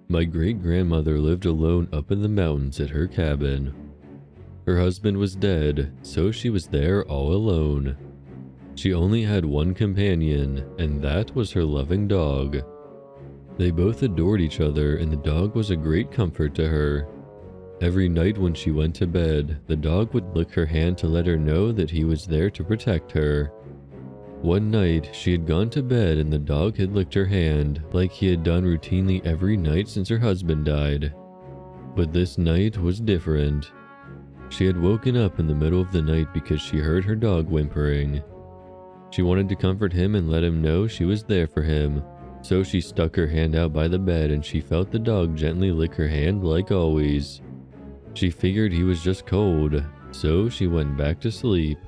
My great-grandmother lived alone up in the mountains at her cabin. Her husband was dead, so she was there all alone. She only had one companion, and that was her loving dog. They both adored each other, and the dog was a great comfort to her. Every night when she went to bed, the dog would lick her hand to let her know that he was there to protect her. One night, she had gone to bed and the dog had licked her hand, like he had done routinely every night since her husband died. But this night was different. She had woken up in the middle of the night because she heard her dog whimpering. She wanted to comfort him and let him know she was there for him, so she stuck her hand out by the bed and she felt the dog gently lick her hand like always. She figured he was just cold, so she went back to sleep.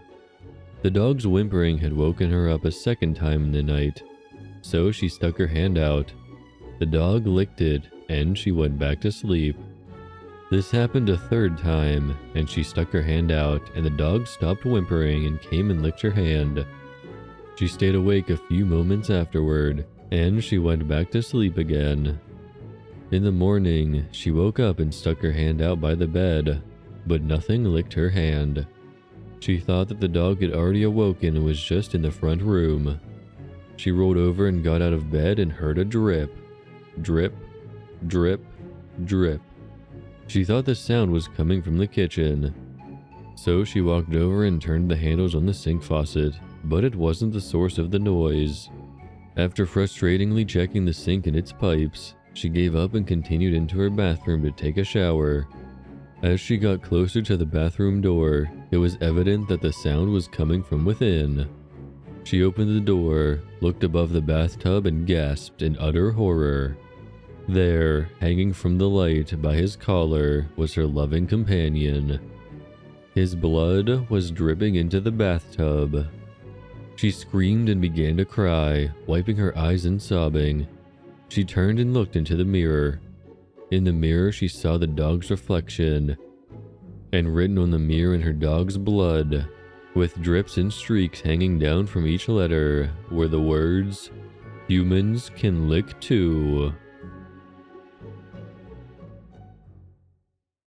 The dog's whimpering had woken her up a second time in the night, so she stuck her hand out. The dog licked it, and she went back to sleep. This happened a third time, and she stuck her hand out, and the dog stopped whimpering and came and licked her hand. She stayed awake a few moments afterward, and she went back to sleep again. In the morning, she woke up and stuck her hand out by the bed, but nothing licked her hand. She thought that the dog had already awoken and was just in the front room. She rolled over and got out of bed and heard a drip. Drip, drip, drip. She thought the sound was coming from the kitchen. So she walked over and turned the handles on the sink faucet, but it wasn't the source of the noise. After frustratingly checking the sink and its pipes, she gave up and continued into her bathroom to take a shower. As she got closer to the bathroom door, it was evident that the sound was coming from within. She opened the door, looked above the bathtub, and gasped in utter horror. There, hanging from the light by his collar, was her loving companion. His blood was dripping into the bathtub. She screamed and began to cry, wiping her eyes and sobbing. She turned and looked into the mirror. In the mirror, she saw the dog's reflection, and written on the mirror in her dog's blood, with drips and streaks hanging down from each letter, were the words, "Humans can lick too."